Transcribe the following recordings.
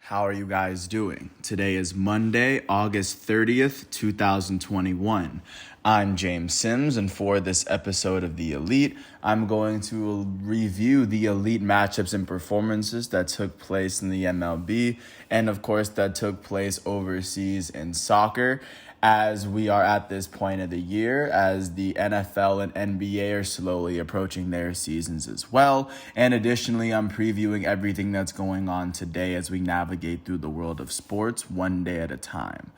How are you guys doing? Today is Monday, August 30th, 2021. I'm James Sims, and for this episode of The Elite, I'm going to review the elite matchups and performances that took place in the MLB, and of course, that took place overseas in soccer. As we are at this point of the year, as the NFL and NBA are slowly approaching their seasons as well. And additionally, I'm previewing everything that's going on today as we navigate through the world of sports one day at a time.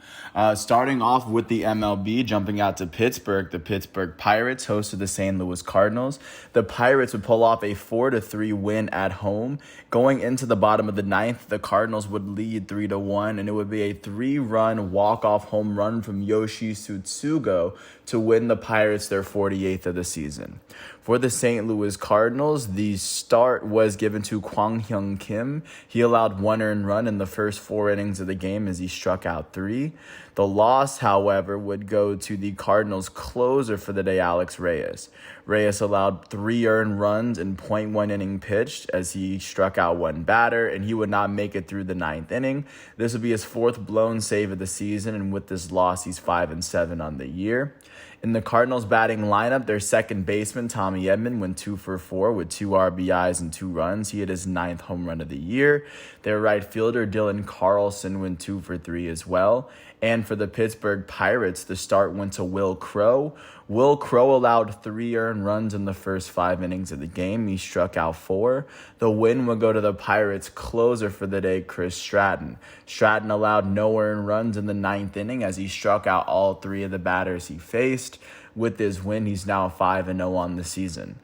Starting off with the MLB, jumping out to Pittsburgh, the Pittsburgh Pirates hosted the St. Louis Cardinals. The Pirates would pull off a 4-3 win at home. Going into the bottom of the ninth, the Cardinals would lead 3-1, and it would be a 3-run walk-off home run from Yoshi Tsutsugo to win the Pirates their 48th of the season. For the St. Louis Cardinals, the start was given to Kwang Hyun Kim. He allowed one earned run in the first 4 innings of the game as he struck out 3. The loss, however, would go to the Cardinals closer for the day, Alex Reyes. Reyes allowed 3 earned runs in .1 inning pitched as he struck out 1 batter, and he would not make it through the 9th inning. This would be his 4th blown save of the season, and with this loss, he's 5-7 on the year. In the Cardinals batting lineup, their second baseman, Tommy Edman, went 2 for 4 with 2 RBIs and 2 runs. He hit his 9th home run of the year. Their right fielder, Dylan Carlson, went 2 for 3 as well. And for the Pittsburgh Pirates, the start went to Will Crowe. Will Crowe allowed 3 earned runs in the first 5 innings of the game. He struck out 4. The win would go to the Pirates closer for the day, Chris Stratton. Stratton allowed no earned runs in the 9th inning as he struck out all 3 of the batters he faced. With his win, he's now 5-0 on the season.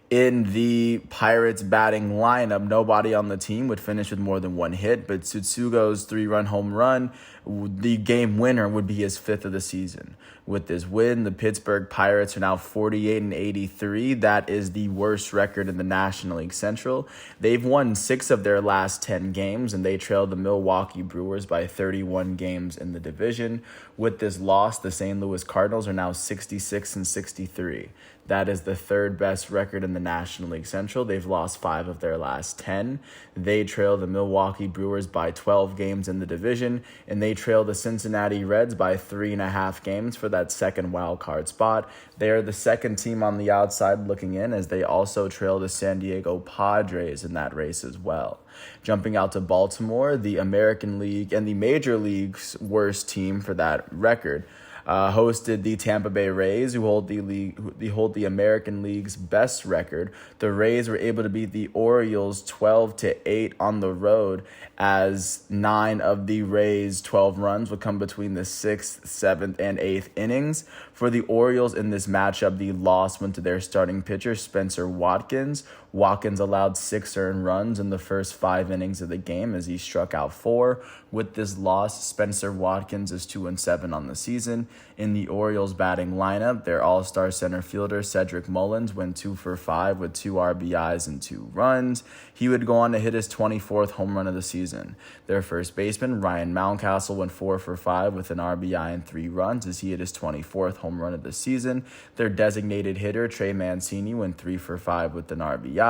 In the Pirates batting lineup, nobody on the team would finish with more than 1 hit, but Tsutsugo's 3-run home run, the game winner, would be his 5th of the season. With this win, the Pittsburgh Pirates are now 48-83. That is the worst record in the National League Central. They've won 6 of their last 10 games, and they trailed the Milwaukee Brewers by 31 games in the division. With this loss, the St. Louis Cardinals are now 66-63. That is the 3rd best record in the National League Central. They've lost 5 of their last 10. They trail the Milwaukee Brewers by 12 games in the division, and they trail the Cincinnati Reds by 3.5 games for that second wild card spot. They are the second team on the outside looking in, as they also trail the San Diego Padres in that race as well. Jumping out to Baltimore, the American League and the Major League's worst team for that record, hosted the Tampa Bay Rays, who hold the American League's best record. The Rays were able to beat the Orioles 12-8 on the road, as 9 of the Rays' 12 runs would come between the 6th, 7th, and 8th innings. For the Orioles in this matchup, the loss went to their starting pitcher, Spencer Watkins. Watkins allowed 6 earned runs in the first 5 innings of the game as he struck out 4. With this loss, Spencer Watkins is 2-7 on the season. In the Orioles batting lineup, their all-star center fielder, Cedric Mullins, went 2 for 5 with 2 RBIs and 2 runs. He would go on to hit his 24th home run of the season. Their first baseman, Ryan Mountcastle, went 4 for 5 with an RBI and 3 runs as he hit his 24th home run of the season. Their designated hitter, Trey Mancini, went 3 for 5 with an RBI.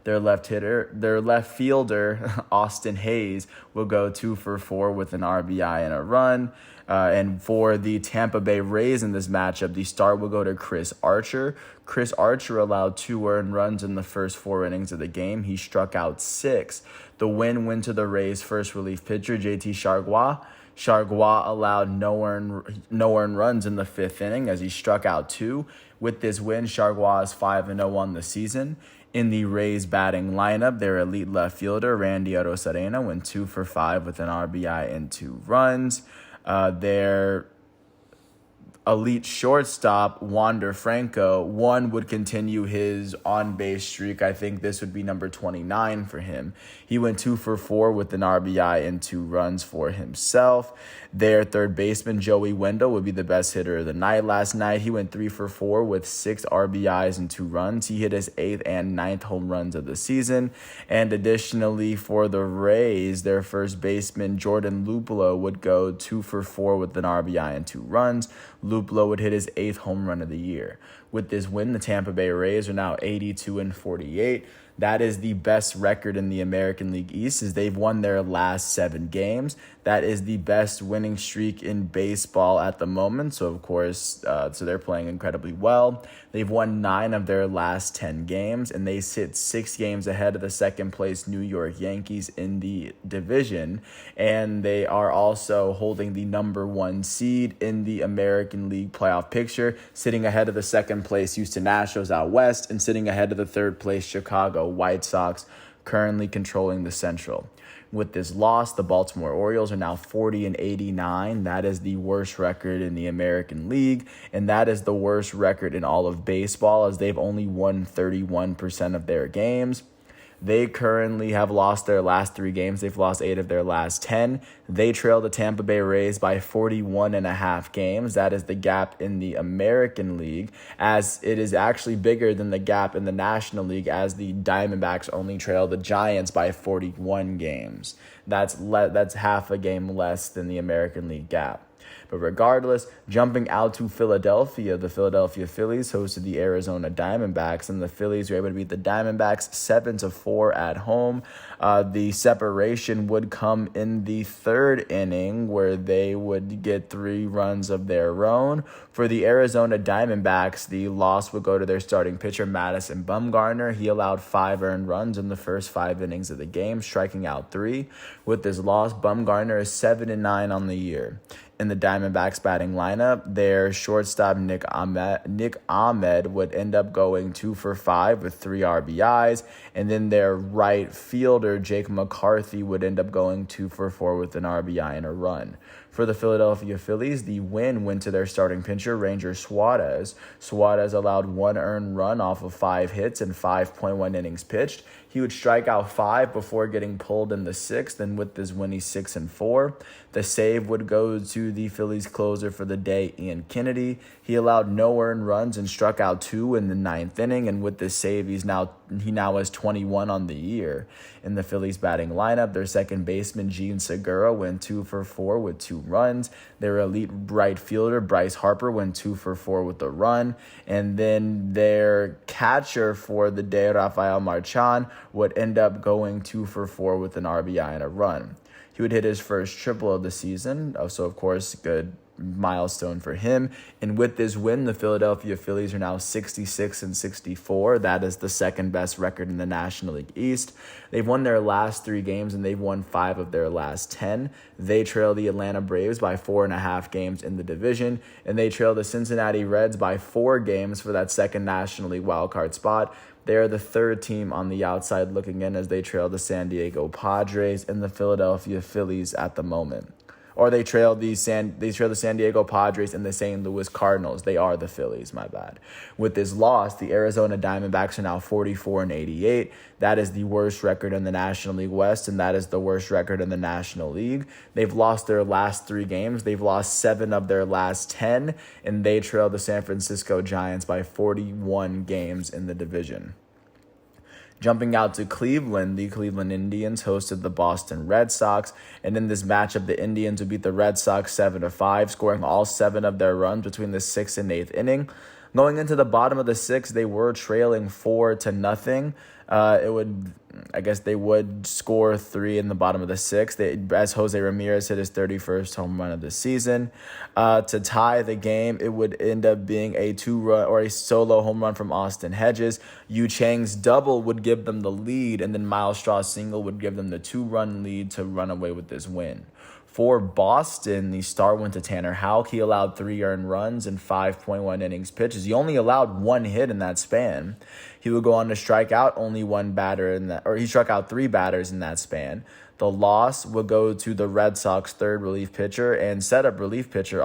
Their left fielder, Austin Hayes, will go 2 for 4 with an RBI and a run. And for the Tampa Bay Rays in this matchup, the start will go to Chris Archer. Chris Archer allowed 2 earned runs in the first 4 innings of the game. He struck out 6. The win went to the Rays' first relief pitcher, JT Chargois. Chargois allowed no earned runs in the 5th inning as he struck out 2. With this win, Chargois is 5-0 on the season. In the Rays batting lineup, their elite left fielder, Randy Arozarena, went 2 for 5 with an RBI and 2 runs. Their elite shortstop, Wander Franco, would continue his on-base streak. I think this would be number 29 for him. He went 2 for 4 with an RBI and 2 runs for himself. Their third baseman, Joey Wendell, would be the best hitter of the night last night. He went 3 for 4 with 6 RBIs and 2 runs. He hit his 8th and 9th home runs of the season. And additionally, for the Rays, their first baseman, Jordan Luplow, would go 2 for 4 with an RBI and 2 runs. Luplow would hit his 8th home run of the year. With this win, the Tampa Bay Rays are now 82-48. That is the best record in the American League East, as they've won their last 7 games. That is the best winning streak in baseball at the moment. So, of course, so they're playing incredibly well. They've won 9 of their last 10 games, and they sit 6 games ahead of the second place New York Yankees in the division. And they are also holding the number 1 seed in the American League playoff picture, sitting ahead of the second place Houston Astros out west and sitting ahead of the third place Chicago White Sox, currently controlling the Central. With this loss, the Baltimore Orioles are now 40-89. That is the worst record in the American League, and that is the worst record in all of baseball, as they've only won 31% of their games. They currently have lost their last 3 games. They've lost 8 of their last 10. They trail the Tampa Bay Rays by 41.5 games. That is the gap in the American League, as it is actually bigger than the gap in the National League, as the Diamondbacks only trail the Giants by 41 games. That's half a game less than the American League gap. But regardless, jumping out to Philadelphia, the Philadelphia Phillies hosted the Arizona Diamondbacks, and the Phillies were able to beat the Diamondbacks 7-4 at home. The separation would come in the 3rd inning, where they would get 3 runs of their own. For the Arizona Diamondbacks, the loss would go to their starting pitcher, Madison Bumgarner. He allowed 5 earned runs in the first 5 innings of the game, striking out 3. With this loss, Bumgarner is 7-9 on the year. In the Diamondbacks batting lineup, their shortstop Nick Ahmed would end up going 2 for 5 with 3 RBIs, and then their right fielder Jake McCarthy would end up going 2 for 4 with an RBI and a run. For the Philadelphia Phillies, the win went to their starting pitcher, Ranger Suarez. Suarez allowed 1 earned run off of 5 hits and 5.1 innings pitched. He would strike out 5 before getting pulled in the 6th, and with this win, he's 6-4. The save would go to the Phillies closer for the day, Ian Kennedy. He allowed no earned runs and struck out 2 in the 9th inning, and with this save, he now has 21 on the year. In the Phillies batting lineup, their second baseman, Gene Segura, went 2 for 4 with 2 runs. Their elite right fielder, Bryce Harper, went 2 for 4 with a run. And then their catcher for the day, Rafael Marchand, would end up going 2 for 4 with an RBI and a run. He would hit his first triple of the season, so of course, good milestone for him. And with this win, the Philadelphia Phillies are now 66-64. That is the second best record in the National League East. They've won their last 3 games, and they've won 5 of their last 10. They trail the Atlanta Braves by 4.5 games in the division, and they trail the Cincinnati Reds by 4 games for that second National League wildcard spot. They are the 3rd team on the outside looking in, as they trail the San Diego Padres and the Philadelphia Phillies at the moment. Or they trail the San Diego Padres and the St. Louis Cardinals. They are the Phillies, my bad. With this loss, the Arizona Diamondbacks are now 44-88. That is the worst record in the National League West, and that is the worst record in the National League. They've lost their last 3 games. They've lost 7 of their last 10, and they trail the San Francisco Giants by 41 games in the division. Jumping out to Cleveland, the Cleveland Indians hosted the Boston Red Sox, and in this matchup, the Indians would beat the Red Sox 7-5, scoring all 7 of their runs between the 6th and 8th inning. Going into the bottom of the 6th, they were trailing 4-0. They would score 3 in the bottom of the 6th. As Jose Ramirez hit his 31st home run of the season. To tie the game, it would end up being a 2-run or a solo home run from Austin Hedges. Yu Chang's double would give them the lead, and then Miles Straw's single would give them the 2-run lead to run away with this win. For Boston, the start went to Tanner Houck. He allowed 3 earned runs and 5.1 innings pitches. He only allowed 1 hit in that span. He would go on to strike out only 1 batter he struck out 3 batters in that span. The loss would go to the Red Sox third relief pitcher and setup relief pitcher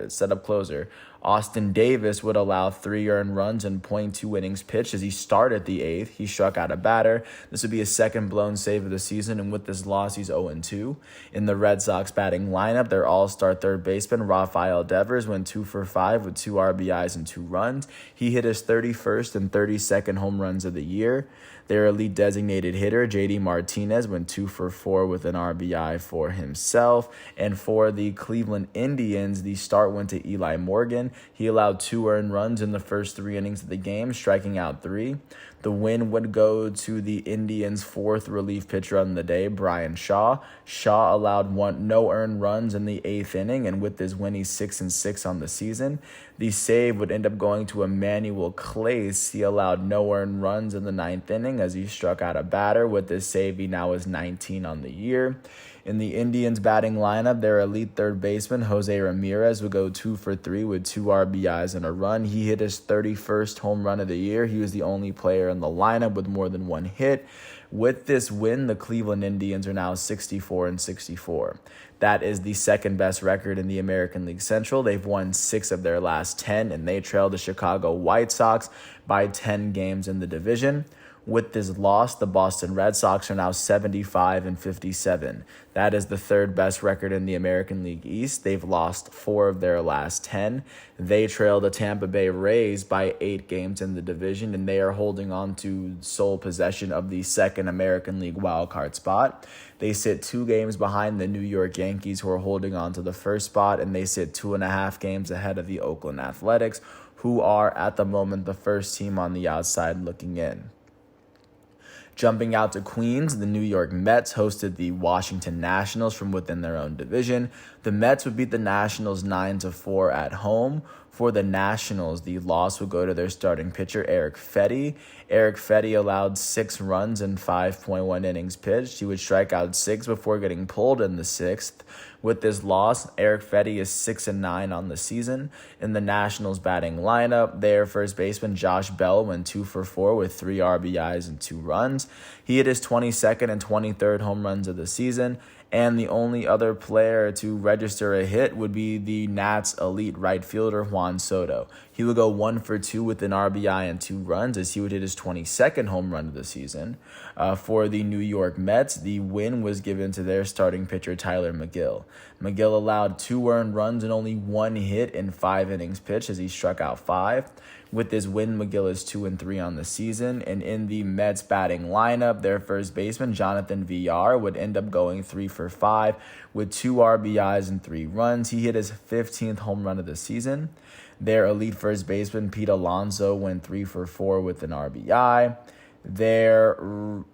setup closer Austin Davis would allow 3 earned runs and 0.2 innings pitched as he started the 8th. He struck out a batter. This would be his second blown save of the season, and with this loss, he's 0-2. In the Red Sox batting lineup, their all-star third baseman, Rafael Devers, went 2 for 5 with 2 RBIs and 2 runs. He hit his 31st and 32nd home runs of the year. Their elite designated hitter, JD Martinez, went 2 for 4 with an RBI for himself. And for the Cleveland Indians, the start went to Eli Morgan. He allowed 2 earned runs in the first 3 innings of the game, striking out 3. The win would go to the Indians' fourth relief pitcher on the day, Brian Shaw. Shaw allowed no earned runs in the eighth inning, and with this win, he's 6-6 on the season. The save would end up going to Emmanuel Clace. He allowed no earned runs in the ninth inning as he struck out a batter. With this save, he now is 19 on the year. In the Indians' batting lineup, their elite third baseman, Jose Ramirez, would go 2 for 3 with 2 RBIs and a run. He hit his 31st home run of the year. He was the only player in the lineup with more than one hit. With this win, the Cleveland Indians are now 64-64. That is the second best record in the American League Central. They've won 6 of their last 10, and they trail the Chicago White Sox by 10 games in the division. With this loss, the Boston Red Sox are now 75-57. That is the third best record in the American League East. They've lost 4 of their last 10. They trail the Tampa Bay Rays by 8 games in the division, and they are holding on to sole possession of the second American League wildcard spot. They sit 2 games behind the New York Yankees, who are holding on to the first spot, and they sit 2.5 games ahead of the Oakland Athletics, who are at the moment the first team on the outside looking in. Jumping out to Queens, the New York Mets hosted the Washington Nationals from within their own division. The Mets would beat the Nationals 9-4 at home. For the Nationals, the loss would go to their starting pitcher, Eric Fetty. Eric Fetty allowed 6 runs in 5.1 innings pitched. He would strike out 6 before getting pulled in the 6th. With this loss, Eric Fetty is 6-9 on the season. In the Nationals batting lineup, their first baseman Josh Bell went 2 for 4 with 3 RBIs and 2 runs. He hit his 22nd and 23rd home runs of the season. And the only other player to register a hit would be the Nats' elite right fielder, Juan Soto. He would go 1 for 2 with an RBI and 2 runs as he would hit his 22nd home run of the season. For the New York Mets, the win was given to their starting pitcher, Tyler McGill. McGill allowed 2 earned runs and only 1 hit in 5 innings pitched as he struck out 5. With this win, McGill is 2-3 on the season. And in the Mets batting lineup, their first baseman, Jonathan Villar, would end up going 3 for 5 with 2 RBIs and 3 runs. He hit his 15th home run of the season. Their elite first baseman, Pete Alonso, went 3 for 4 with an RBI. Their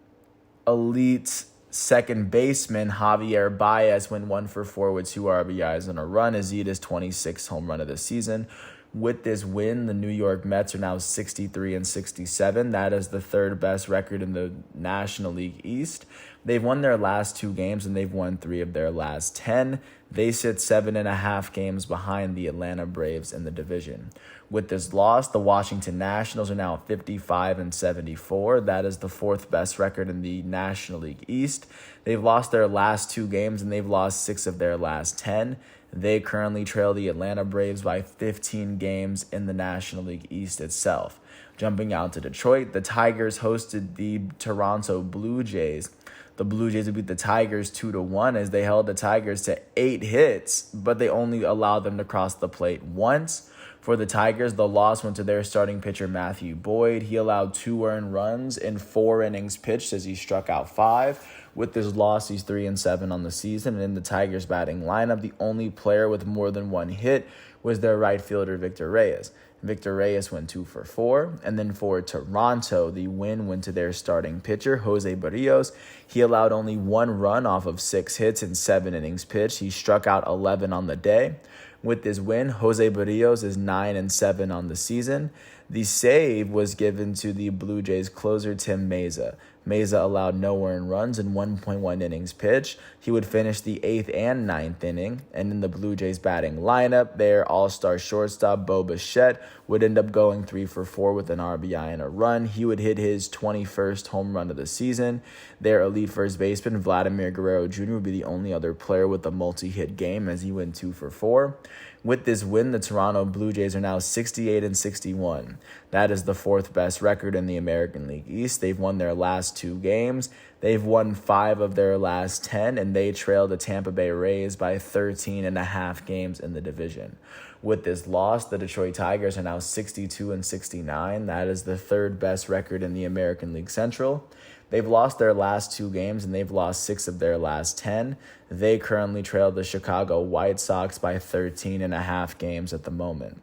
elite second baseman, Javier Baez, went 1 for 4 with 2 RBIs and a run as he hit his 26th home run of the season. With this win, the New York Mets are now 63-67. That is the third best record in the National League East. They've won their last 2 games, and they've won 3 of their last 10. They sit 7.5 games behind the Atlanta Braves in the division. With this loss, the Washington Nationals are now 55-74. That is the 4th best record in the National League East. They've lost their last 2 games, and they've lost 6 of their last 10. They currently trail the Atlanta Braves by 15 games in the National League East itself. Jumping out to Detroit, the Tigers hosted the Toronto Blue Jays. The Blue Jays would beat the Tigers 2-1 as they held the Tigers to 8 hits, but they only allowed them to cross the plate once. For the Tigers, the loss went to their starting pitcher, Matthew Boyd. He allowed 2 earned runs in 4 innings pitched as he struck out 5. With this loss, he's 3-7 on the season. And in the Tigers batting lineup, the only player with more than 1 hit was their right fielder, Victor Reyes. Victor Reyes went 2 for 4. And then for Toronto, the win went to their starting pitcher, Jose Barrios. He allowed only 1 run off of 6 hits in 7 innings pitched. He struck out 11 on the day. With this win, Jose Barrios is 9-7 on the season. The save was given to the Blue Jays closer, Tim Meza. Meza allowed no earned runs in 1.1 innings pitched. He would finish the 8th and 9th inning. And in the Blue Jays batting lineup, their all-star shortstop, Bo Bichette, would end up going 3 for 4 with an RBI and a run. He would hit his 21st home run of the season. Their elite first baseman, Vladimir Guerrero Jr., would be the only other player with a multi-hit game as he went 2 for 4. With this win, the Toronto Blue Jays are now 68-61. That is the 4th best record in the American League East. They've won their last 2 games. They've won 5 of their last 10, and they trail the Tampa Bay Rays by 13.5 games in the division. With this loss, the Detroit Tigers are now 62-69. That is the 3rd best record in the American League Central. They've lost their last 2 games, and they've lost 6 of their last 10. They currently trail the Chicago White Sox by 13.5 games at the moment.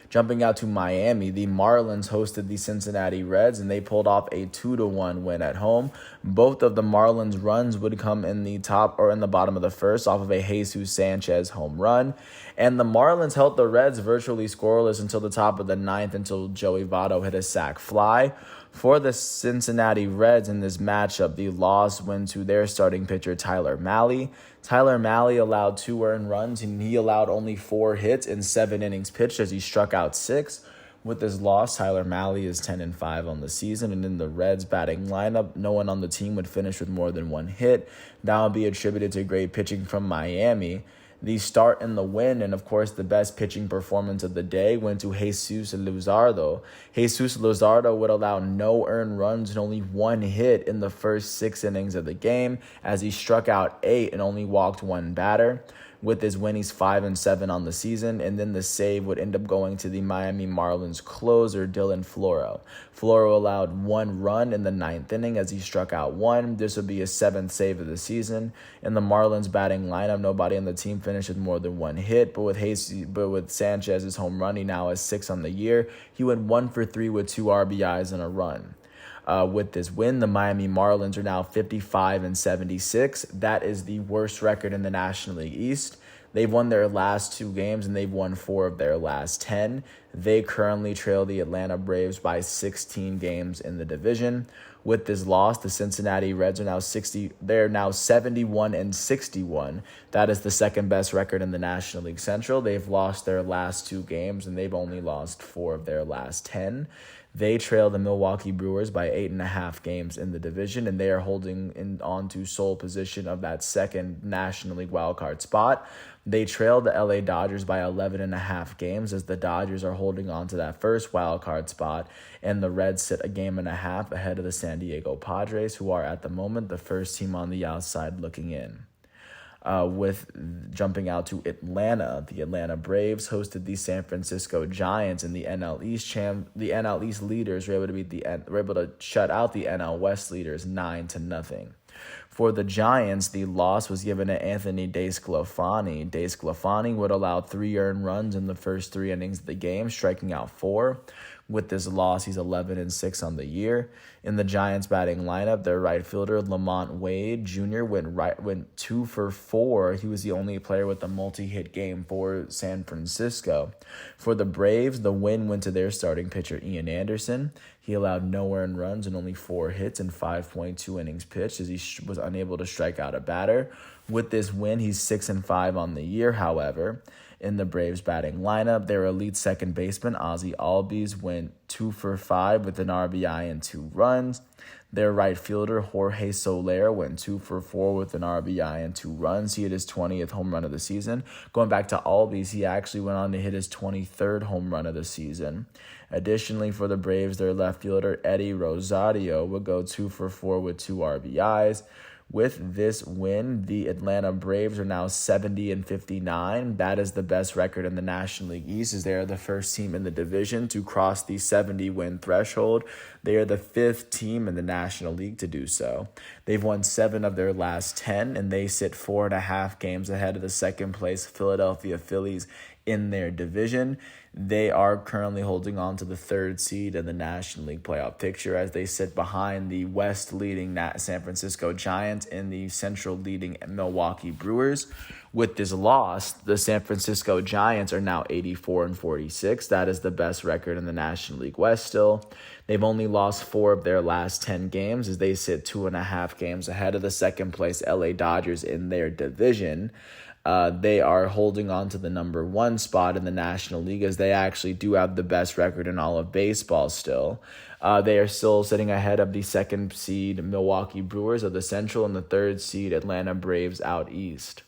Jumping out to Miami, the Marlins hosted the Cincinnati Reds, and they pulled off a 2-1 win at home. Both of the Marlins' runs would come in the top or in the bottom of the first off of a Jesus Sanchez home run. And the Marlins held the Reds virtually scoreless until the top of the ninth until Joey Votto hit a sac fly. For the Cincinnati Reds in this matchup, the loss went to their starting pitcher, Tyler Mahle. Tyler Mahle allowed 2 earned runs, and he allowed only 4 hits in 7 innings pitched as he struck out 6. With this loss, Tyler Mahle is 10-5 on the season, and in the Reds batting lineup, no one on the team would finish with more than 1 hit. That would be attributed to great pitching from Miami. The start and the win, and of course the best pitching performance of the day, went to Jesus Luzardo. Jesus Luzardo would allow no earned runs and only 1 hit in the first 6 innings of the game as he struck out 8 and only walked 1 batter. With his win, he's 5-7 on the season, and then the save would end up going to the Miami Marlins closer, Dylan Floro. Floro allowed 1 run in the 9th inning as he struck out 1. This would be his 7th save of the season. In the Marlins batting lineup, nobody on the team finished with more than 1 hit, but with Sanchez's home run, he now has 6 on the year. He went 1 for 3 with 2 RBIs and a run. With this win, the Miami Marlins are now 55-76. That is the worst record in the National League East. They've won their last 2 games, and they've won 4 of their last 10. They currently trail the Atlanta Braves by 16 games in the division. With this loss, the Cincinnati Reds are now 71-61. That is the second best record in the National League Central. They've lost their last 2 games, and they've only lost 4 of their last 10. They trail the Milwaukee Brewers by 8.5 games in the division, and they are holding on to sole position of that second National League wildcard spot. They trail the LA Dodgers by 11.5 games as the Dodgers are holding on to that first wildcard spot, and the Reds sit 1.5 games ahead of the San Diego Padres, who are at the moment the first team on the outside looking in. With jumping out to Atlanta, the Atlanta Braves hosted the San Francisco Giants in the NL East. The NL East leaders were able to shut out the NL West leaders 9-0. For the Giants, the loss was given to Anthony DeSclafani. DeSclafani would allow 3 earned runs in the first 3 innings of the game, striking out 4. With this loss, he's 11-6 on the year. In the Giants batting lineup, their right fielder, Lamont Wade Jr., went 2 for 4. He was the only player with a multi-hit game for San Francisco. For the Braves, the win went to their starting pitcher, Ian Anderson. He allowed no earned runs and only 4 hits in 5.2 innings pitched as he was unable to strike out a batter. With this win, he's 6-5 on the year, however. In the Braves batting lineup, their elite second baseman, Ozzie Albies, went 2 for 5 with an RBI and 2 runs. Their right fielder, Jorge Soler, went 2 for 4 with an RBI and 2 runs. He hit his 20th home run of the season. Going back to Albies, he actually went on to hit his 23rd home run of the season. Additionally, for the Braves, their left fielder, Eddie Rosario, would go 2 for 4 with 2 RBIs. With this win, the Atlanta Braves are now 70-59. That is the best record in the National League East, as they are the first team in the division to cross the 70-win threshold. They are the 5th team in the National League to do so. They've won 7 of their last 10, and they sit 4.5 games ahead of the second-place Philadelphia Phillies in their division. They are currently holding on to the 3rd seed in the National League playoff picture as they sit behind the West leading San Francisco Giants and the Central leading Milwaukee Brewers. With this loss, the San Francisco Giants are now 84-46. That is the best record in the National League West still. They've only lost 4 of their last 10 games as they sit 2.5 games ahead of the second place LA Dodgers in their division. They are holding on to the number 1 spot in the National League as they actually do have the best record in all of baseball still. They are still sitting ahead of the 2nd seed Milwaukee Brewers of the Central and the 3rd seed Atlanta Braves out east.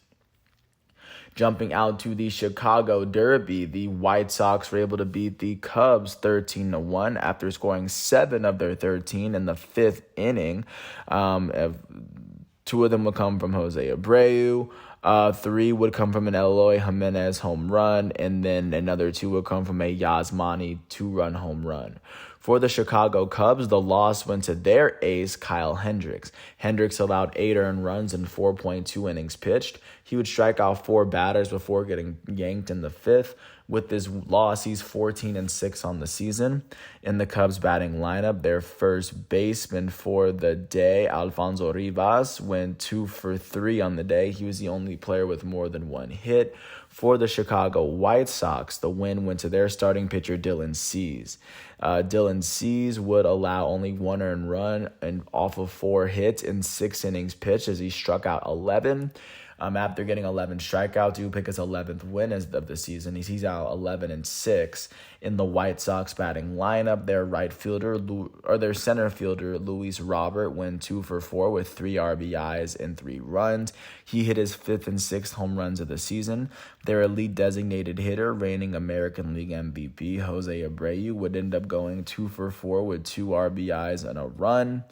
Jumping out to the Chicago Derby, the White Sox were able to beat the Cubs 13-1 after scoring 7 of their 13 in the 5th inning. 2 of them would come from Jose Abreu. 3 would come from an Eloy Jimenez home run, and then another 2 would come from a Yasmani 2-run home run. For the Chicago Cubs, the loss went to their ace, Kyle Hendricks. Hendricks allowed 8 earned runs in 4.2 innings pitched. He would strike out 4 batters before getting yanked in the 5th. With this loss, he's 14-6 on the season. In the Cubs batting lineup, their first baseman for the day, Alfonso Rivas, went 2 for 3 on the day. He was the only player with more than one hit. For the Chicago White Sox, the win went to their starting pitcher, Dylan Cease. Dylan Cease would allow only one earned run and off of 4 hits in 6 innings pitched as he struck out 11. After getting 11 strikeouts, he would pick his 11th win of the season. He's out 11-6 in the White Sox batting lineup. Their center fielder, Luis Robert, went 2 for 4 with 3 RBIs and 3 runs. He hit his 5th and 6th home runs of the season. Their elite designated hitter, reigning American League MVP, Jose Abreu, would end up going 2 for 4 with 2 RBIs and a run.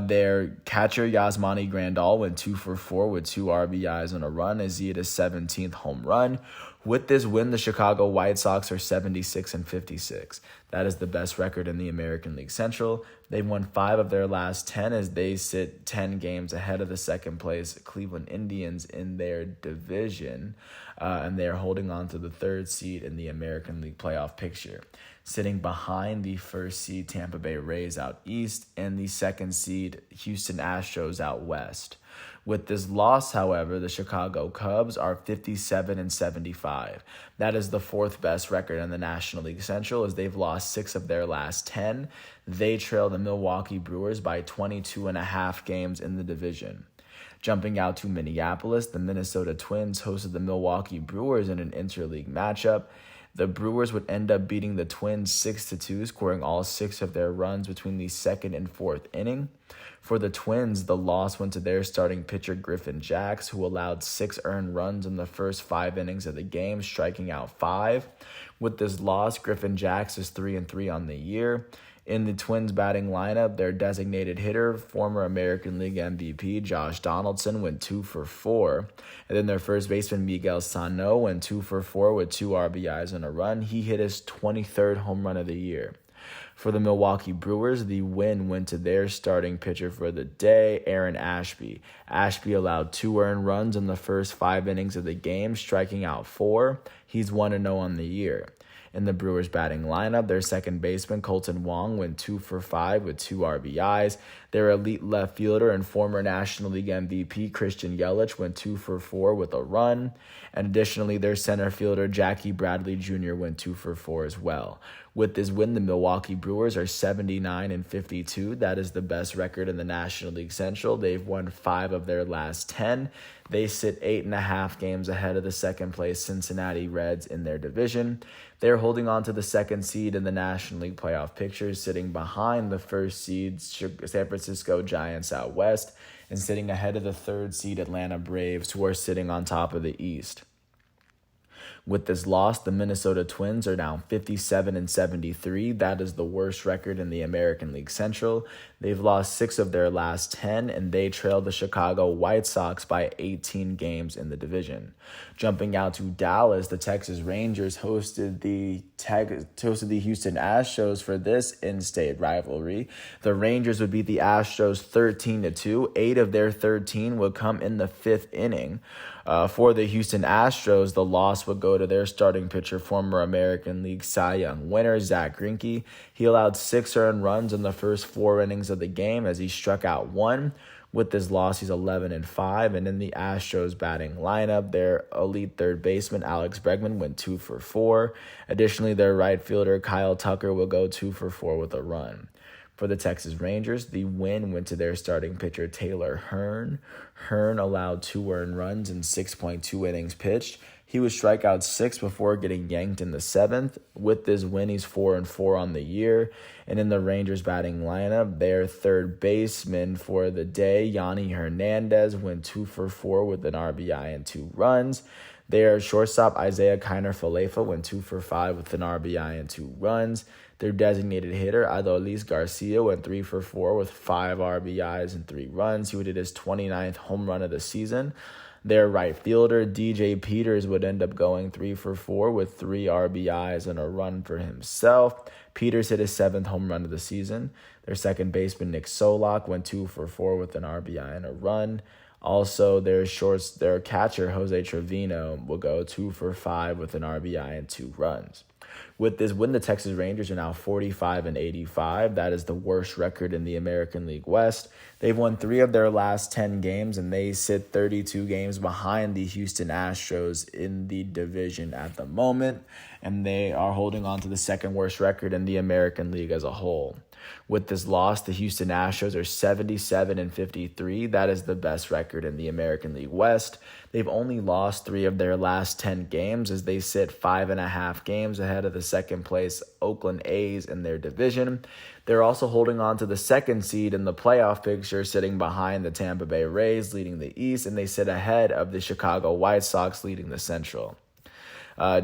Their catcher, Yasmani Grandal, went 2 for 4 with 2 RBIs and a run as he hit his 17th home run. With this win, the Chicago White Sox are 76-56. That is the best record in the American League Central. They've won 5 of their last 10 as they sit 10 games ahead of the second place Cleveland Indians in their division, and they are holding on to the 3rd seed in the American League playoff picture, sitting behind the 1st seed Tampa Bay Rays out east and the 2nd seed Houston Astros out west. With this loss, however, the Chicago Cubs are 57-75. That is the 4th best record in the National League Central as they've lost 6 of their last 10. They trail the Milwaukee Brewers by 22.5 games in the division. Jumping out to Minneapolis, the Minnesota Twins hosted the Milwaukee Brewers in an interleague matchup. The Brewers would end up beating the Twins 6-2, scoring all 6 of their runs between the 2nd and 4th inning. For the Twins, the loss went to their starting pitcher, Griffin Jax, who allowed 6 earned runs in the first 5 innings of the game, striking out 5. With this loss, Griffin Jax is 3-3 on the year. In the Twins batting lineup, their designated hitter, former American League MVP Josh Donaldson, went 2 for 4. And then their first baseman, Miguel Sano, went 2 for 4 with 2 RBIs and a run. He hit his 23rd home run of the year. For the Milwaukee Brewers, the win went to their starting pitcher for the day, Aaron Ashby. Ashby allowed 2 earned runs in the first 5 innings of the game, striking out 4. He's 1-0 on the year. In the Brewers batting lineup, their second baseman, Colton Wong, went 2 for 5 with 2 RBIs. Their elite left fielder and former National League MVP, Christian Yelich, went 2 for 4 with a run. And additionally, their center fielder, Jackie Bradley Jr., went 2 for 4 as well. With this win, the Milwaukee Brewers are 79-52. That is the best record in the National League Central. They've won 5 of their last 10. They sit 8.5 games ahead of the second place Cincinnati Reds in their division. They're holding on to the 2nd seed in the National League playoff picture, sitting behind the 1st seed San Francisco Giants out west, and sitting ahead of the 3rd seed Atlanta Braves, who are sitting on top of the East. With this loss, the Minnesota Twins are now 57-73. That is the worst record in the American League Central. They've lost 6 of their last 10, and they trail the Chicago White Sox by 18 games in the division. Jumping out to Dallas, the Texas Rangers hosted the Houston Astros for this in-state rivalry. The Rangers would beat the Astros 13-2. 8 of their 13 would come in the 5th inning. For the Houston Astros, the loss would go to their starting pitcher, former American League Cy Young winner, Zach Greinke. He allowed 6 earned runs in the first 4 innings of the game as he struck out 1. With this loss, he's 11-5. And in the Astros batting lineup, their elite third baseman, Alex Bregman, went 2 for 4. Additionally, their right fielder, Kyle Tucker, will go 2 for 4 with a run. For the Texas Rangers, the win went to their starting pitcher, Taylor Hearn. Hearn allowed 2 earned runs in 6.2 innings pitched. He would strike out 6 before getting yanked in the 7th. With this win, he's 4-4 on the year. And in the Rangers batting lineup, their third baseman for the day, Yanni Hernandez, went 2 for 4 with an RBI and 2 runs. Their shortstop, Isaiah Kiner-Falefa, went 2 for 5 with an RBI and 2 runs. Their designated hitter, Adolis Garcia, went 3 for 4 with 5 RBIs and 3 runs. He would hit his 29th home run of the season. Their right fielder, DJ Peters, would end up going 3 for 4 with 3 RBIs and a run for himself. Peters hit his 7th home run of the season. Their second baseman, Nick Solak, went 2 for 4 with an RBI and a run. Also, their catcher, Jose Trevino, will go 2 for 5 with an RBI and 2 runs. With this win, the Texas Rangers are now 45-85. That is the worst record in the American League West. They've won 3 of their last 10 games, and they sit 32 games behind the Houston Astros in the division at the moment, and they are holding on to the second worst record in the American League as a whole. With this loss, the Houston Astros are 77-53. That is the best record in the American League West. They've only lost 3 of their last 10 games as they sit 5.5 games ahead of the second place Oakland A's in their division. They're also holding on to the second seed in the playoff picture, sitting behind the Tampa Bay Rays leading the East, and they sit ahead of the Chicago White Sox leading the Central.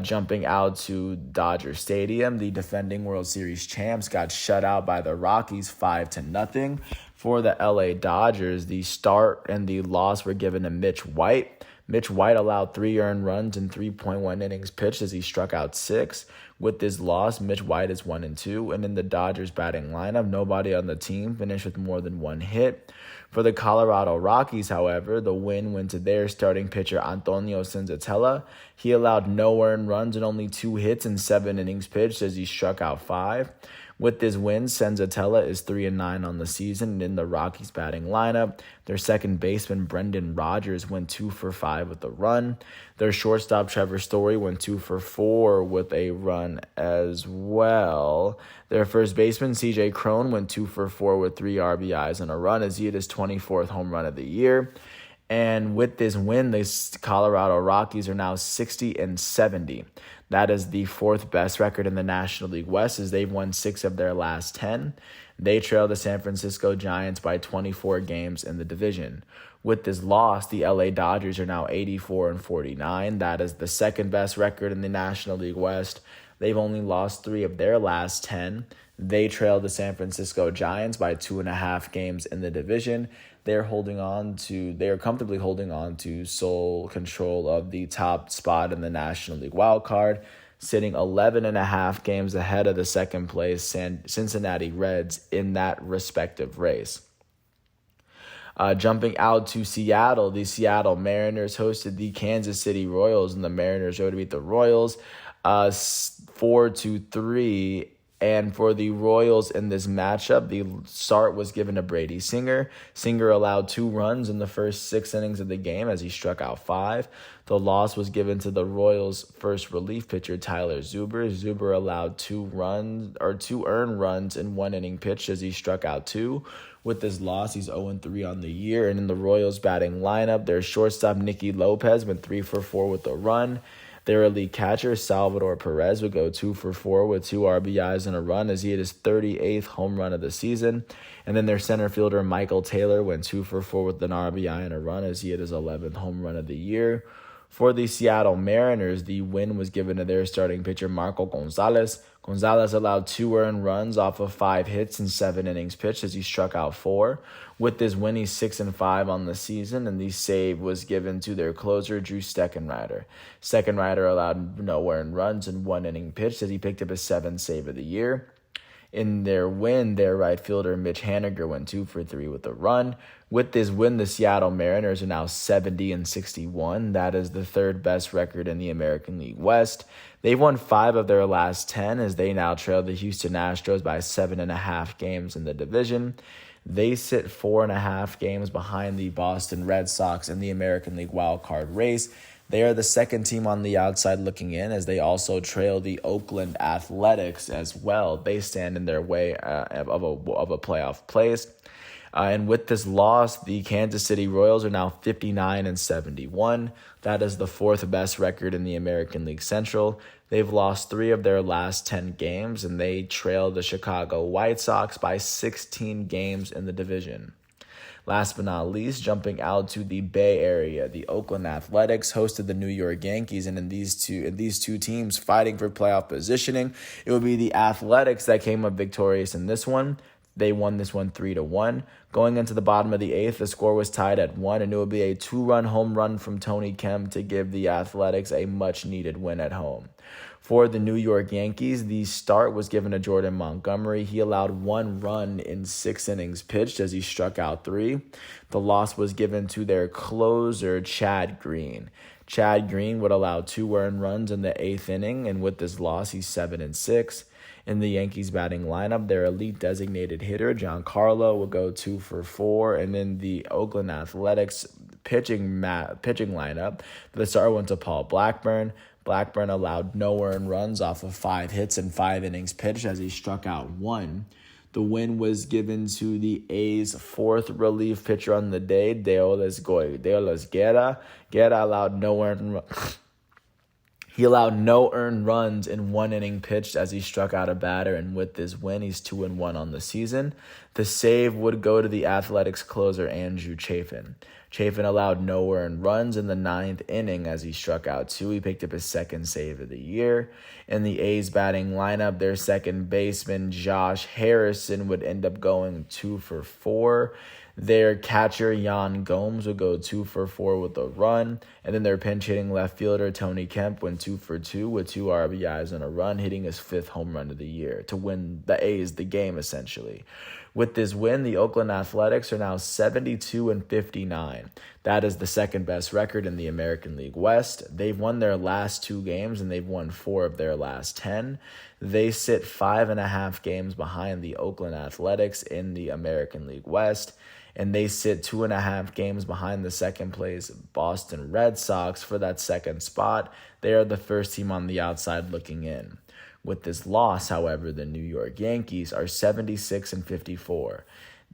Jumping out to Dodger Stadium, the defending World Series champs got shut out by the Rockies 5-0. For the LA Dodgers, the start and the loss were given to Mitch White. Mitch White allowed 3 earned runs in 3.1 innings pitched as he struck out 6. With this loss, Mitch White is 1-2, and in the Dodgers batting lineup, nobody on the team finished with more than 1 hit. For the Colorado Rockies, however, the win went to their starting pitcher Antonio Senzatella. He allowed no earned runs and only 2 hits in 7 innings pitched as he struck out 5. With this win, Senzatella is 3-9 on the season, and in the Rockies batting lineup, their second baseman Brendan Rodgers went 2 for 5 with a run. Their shortstop Trevor Story went 2 for 4 with a run as well. Their first baseman CJ Cron went 2 for 4 with 3 RBIs and a run as he hit his 24th home run of the year. And with this win, the Colorado Rockies are now 60-70. That is the 4th best record in the National League West as they've won 6 of their last 10. They trail the San Francisco Giants by 24 games in the division. With this loss, the LA Dodgers are now 84-49. That is the 2nd best record in the National League West. They've only lost 3 of their last 10. They trail the San Francisco Giants by 2.5 games in the division. They are comfortably holding on to sole control of the top spot in the National League wild card, sitting 11.5 games ahead of the second place Cincinnati Reds in that respective race. Jumping out to Seattle, the Seattle Mariners hosted the Kansas City Royals, and the Mariners were to beat the Royals 4-3. And for the Royals in this matchup, the start was given to Brady Singer. Singer allowed 2 runs in the first 6 innings of the game as he struck out 5. The loss was given to the Royals' first relief pitcher, Tyler Zuber. Zuber allowed 2 earned runs in 1 inning pitched as he struck out 2. With this loss, he's 0-3 on the year. And in the Royals batting lineup, their shortstop, Nicky Lopez, went 3 for 4 with a run. Their elite catcher, Salvador Perez, would go 2 for 4 with 2 RBIs and a run as he hit his 38th home run of the season. And then their center fielder, Michael Taylor, went 2 for 4 with an RBI and a run as he hit his 11th home run of the year. For the Seattle Mariners, the win was given to their starting pitcher, Marco Gonzalez. Gonzalez allowed 2 earned runs off of 5 hits in 7 innings pitched as he struck out 4. With this win, he's 6-5 on the season, and the save was given to their closer, Drew Steckenrider. Steckenrider allowed no earned runs in 1 inning pitched as he picked up his 7th save of the year. In their win, their right fielder, Mitch Haniger, went 2 for 3 with a run. With this win, the Seattle Mariners are now 70-61. That is the 3rd best record in the American League West. They've won 5 of their last 10 as they now trail the Houston Astros by 7.5 games in the division. They sit 4.5 games behind the Boston Red Sox in the American League wildcard race. They are the 2nd team on the outside looking in as they also trail the Oakland Athletics as well. They stand in their way of a playoff place. And with this loss, the Kansas City Royals are now 59-71. That is the 4th best record in the American League Central. They've lost 3 of their last 10 games, and they trail the Chicago White Sox by 16 games in the division. Last but not least, jumping out to the Bay Area, the Oakland Athletics hosted the New York Yankees, and in these two teams fighting for playoff positioning, it would be the Athletics that came up victorious in this one. They won this one 3-1. Going into the bottom of the eighth, the score was tied at 1, and it would be a 2-run home run from Tony Kemp to give the Athletics a much-needed win at home. For the New York Yankees, the start was given to Jordan Montgomery. He allowed 1 run in 6 innings pitched as he struck out 3. The loss was given to their closer, Chad Green. Chad Green would allow 2 earned runs in the 8th inning, and with this loss, he's 7-6. In the Yankees batting lineup, their elite designated hitter, Giancarlo, will go 2 for 4. And in the Oakland Athletics pitching lineup, the start went to Paul Blackburn. Blackburn allowed no earned runs off of 5 hits and 5 innings pitched as he struck out 1. The win was given to the A's 4th relief pitcher on the day, Deolis Guerra. Guerra allowed no earned He allowed no earned runs in 1 inning pitched as he struck out a batter, and with this win, he's 2-1 on the season. The save would go to the Athletics closer, Andrew Chafin. Chafin allowed no earned runs in the 9th inning as he struck out 2. He picked up his 2nd save of the year. In the A's batting lineup, their second baseman, Josh Harrison, would end up going 2 for 4. Their catcher, Yan Gomes, would go 2 for 4 with a run. And then their pinch-hitting left fielder, Tony Kemp, went 2 for 2 with 2 RBIs and a run, hitting his 5th home run of the year to win the A's the game, essentially. With this win, the Oakland Athletics are now 72-59. That is the second best record in the American League West. They've won their last 2 games, and they've won 4 of their last 10. They sit 5.5 games behind the Oakland Athletics in the American League West, and they sit 2.5 games behind the second place Boston Red Sox for that second spot. They are the first team on the outside looking in. With this loss, however, the New York Yankees are 76-54.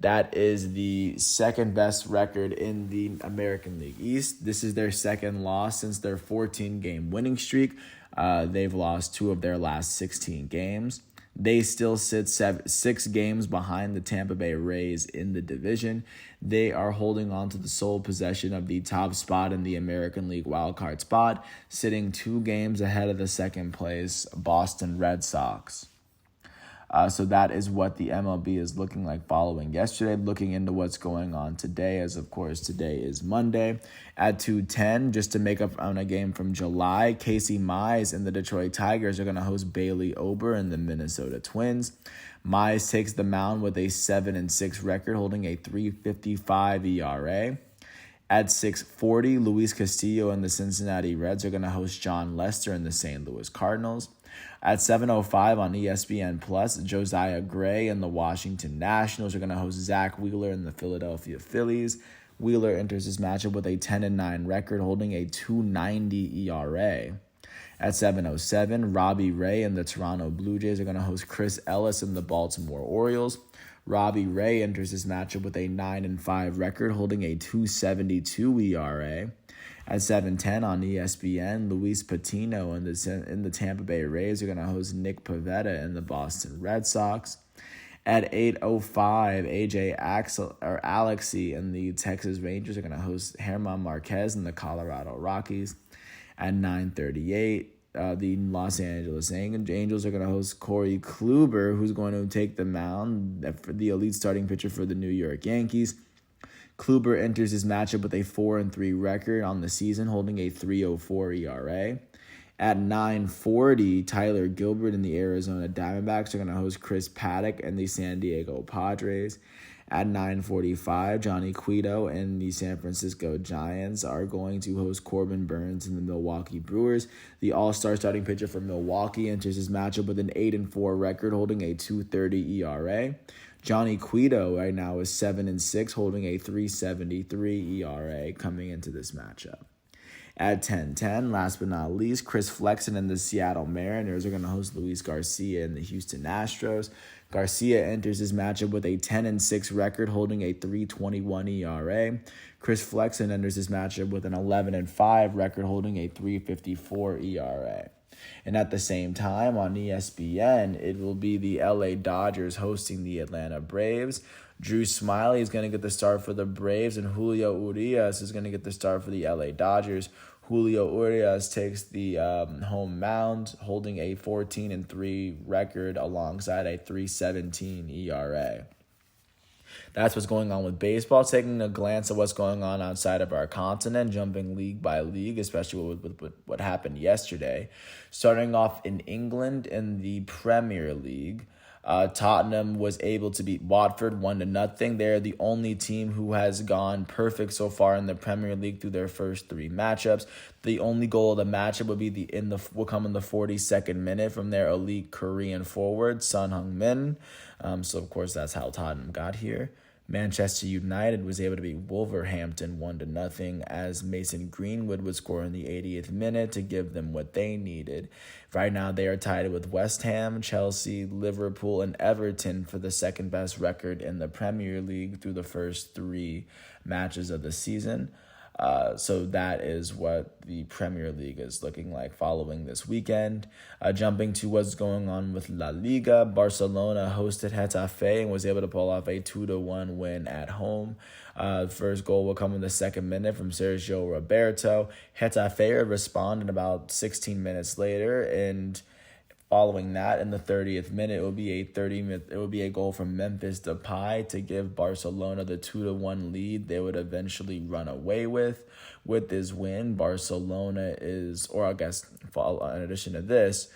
That is the second best record in the American League East. This is their second loss since their 14-game winning streak. They've lost 2 of their last 16 games. They still sit 6 games behind the Tampa Bay Rays in the division. They are holding on to the sole possession of the top spot in the American League wildcard spot, sitting 2 games ahead of the second place Boston Red Sox. So that is what the MLB is looking like following yesterday. Looking into what's going on today, as of course today is Monday. At 2:10, just to make up on a game from July, Casey Mize and the Detroit Tigers are going to host Bailey Ober and the Minnesota Twins. Mize takes the mound with a 7-6 record, holding a 3.55 ERA. At 6:40, Luis Castillo and the Cincinnati Reds are going to host John Lester and the St. Louis Cardinals. At 7:05 on ESPN+, Josiah Gray and the Washington Nationals are going to host Zach Wheeler and the Philadelphia Phillies. Wheeler enters his matchup with a 10-9 record, holding a 2.90 ERA. At 7:07, Robbie Ray and the Toronto Blue Jays are going to host Chris Ellis and the Baltimore Orioles. Robbie Ray enters his matchup with a 9-5 record, holding a 2.72 ERA. At 7:10 on ESPN, Luis Patino and the Tampa Bay Rays are going to host Nick Pivetta and the Boston Red Sox. At 8:05, AJ Alexy and the Texas Rangers are going to host German Marquez and the Colorado Rockies. At 9:38, the Los Angeles Angels are going to host Corey Kluber, who's going to take the mound for the elite starting pitcher for the New York Yankees. Kluber enters his matchup with a 4-3 record on the season, holding a 3.04 ERA. At 9:40, Tyler Gilbert and the Arizona Diamondbacks are going to host Chris Paddock and the San Diego Padres. At 9:45, Johnny Cueto and the San Francisco Giants are going to host Corbin Burns and the Milwaukee Brewers. The all-star starting pitcher for Milwaukee enters his matchup with an 8-4 record, holding a 2.30 ERA. Johnny Cueto right now is 7-6, holding a 3.73 ERA coming into this matchup. At 10:10, last but not least, Chris Flexen and the Seattle Mariners are going to host Luis Garcia and the Houston Astros. Garcia enters his matchup with a 10-6 record, holding a 3.21 ERA. Chris Flexen enters his matchup with an 11-5 record, holding a 3.54 ERA. And at the same time on ESPN, it will be the LA Dodgers hosting the Atlanta Braves. Drew Smyly is going to get the start for the Braves, and Julio Urias is going to get the start for the LA Dodgers. Julio Urias takes the home mound, holding a 14-3 record alongside a 3.17 ERA. That's what's going on with baseball. Taking a glance at what's going on outside of our continent, jumping league by league, especially with what happened yesterday. Starting off in England in the Premier League. Tottenham was able to beat Watford 1-0. They're the only team who has gone perfect so far in the Premier League through their first three matchups. The only goal of the matchup will come in the 42nd minute from their elite Korean forward Son Heung-min. So of course that's how Tottenham got here. Manchester United was able to beat Wolverhampton 1-0 as Mason Greenwood would score in the 80th minute to give them what they needed. Right now they are tied with West Ham, Chelsea, Liverpool, and Everton for the second best record in the Premier League through the first three matches of the season. So that is what the Premier League is looking like following this weekend. Jumping to what's going on with La Liga, Barcelona hosted Getafe and was able to pull off a 2-1 win at home. First goal will come in the second minute from Sergio Roberto. Getafe responded about 16 minutes later, and following that, in the 30th minute, it will be a goal from Memphis Depay to give Barcelona the 2-1 lead they would eventually run away with. With this win, Barcelona is, or I guess, in addition to this,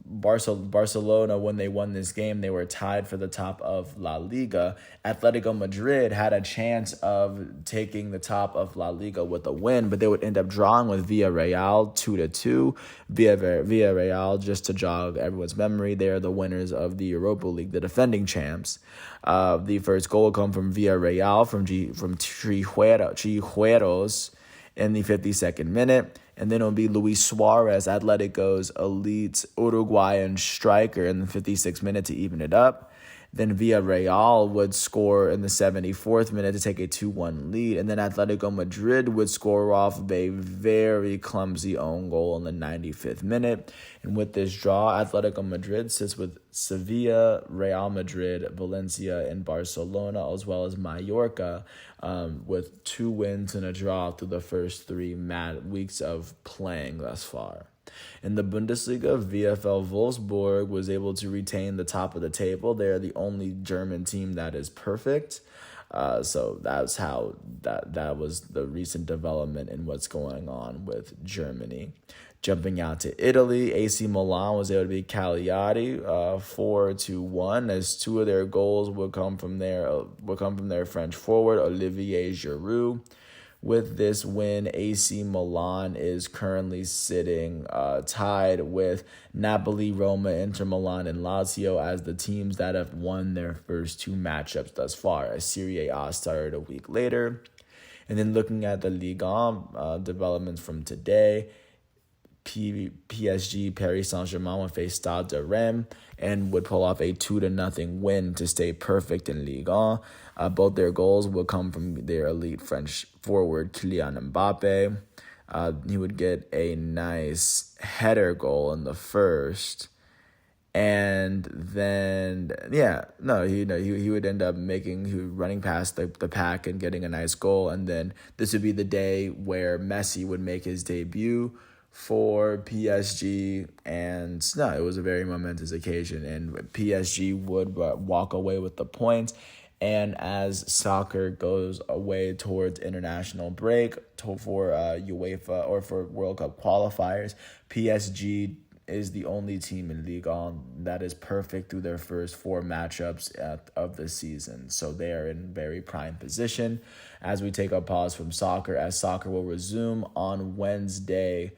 Barcelona, when they won this game, they were tied for the top of La Liga. Atletico Madrid had a chance of taking the top of La Liga with a win, but they would end up drawing with Villarreal 2-2. Villarreal, just to jog everyone's memory, they are the winners of the Europa League, the defending champs. The first goal will come from Villarreal from Trijueros in the 52nd minute. And then it'll be Luis Suarez, Atletico's elite Uruguayan striker, in the 56th minute to even it up. Then Villarreal would score in the 74th minute to take a 2-1 lead. And then Atletico Madrid would score off of a very clumsy own goal in the 95th minute. And with this draw, Atletico Madrid sits with Sevilla, Real Madrid, Valencia, and Barcelona, as well as Mallorca, with 2 wins and a draw through the first 3 weeks of playing thus far. In the Bundesliga, VfL Wolfsburg was able to retain the top of the table. They are the only German team that is perfect. So that's how that was the recent development in what's going on with Germany. Jumping out to Italy, AC Milan was able to beat Cagliari 4-1, as 2 of their goals will come from their French forward Olivier Giroud. With this win, AC Milan is currently sitting tied with Napoli, Roma, Inter Milan, and Lazio as the teams that have won their first 2 matchups thus far, as Serie A started a week later. And then looking at the Ligue 1 developments from today, PSG, Paris Saint-Germain would face Stade de Reims and would pull off a 2-0 win to stay perfect in Ligue 1. Both their goals will come from their elite French forward, Kylian Mbappe. He would get a nice header goal in the first. And then, he would end up running past the pack and getting a nice goal. And then this would be the day where Messi would make his debut for PSG, and it was a very momentous occasion, and PSG would walk away with the points. And as soccer goes away towards international break for UEFA or for World Cup qualifiers, PSG is the only team in Ligue 1 that is perfect through their first 4 matchups of the season. So they are in very prime position as we take a pause from soccer, as soccer will resume on Wednesday,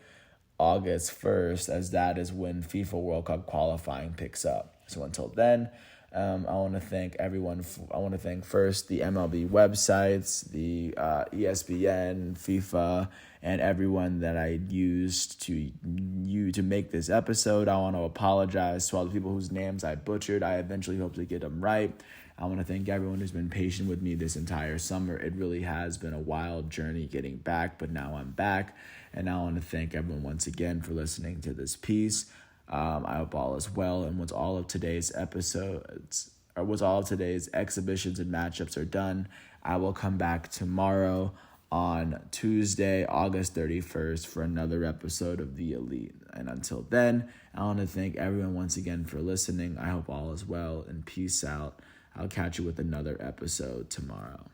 August 1st, as that is when FIFA World Cup qualifying picks up. So until then, I want to thank everyone. I want to thank first the MLB websites, the ESPN, FIFA, and everyone that I used to make this episode. I want to apologize to all the people whose names I butchered. I eventually hope to get them right. I want to thank everyone who's been patient with me this entire summer. It really has been a wild journey getting back, but now I'm back. And I want to thank everyone once again for listening to this piece. I hope all is well. And once all of today's exhibitions and matchups are done, I will come back tomorrow on Tuesday, August 31st for another episode of The Elite. And until then, I want to thank everyone once again for listening. I hope all is well, and peace out. I'll catch you with another episode tomorrow.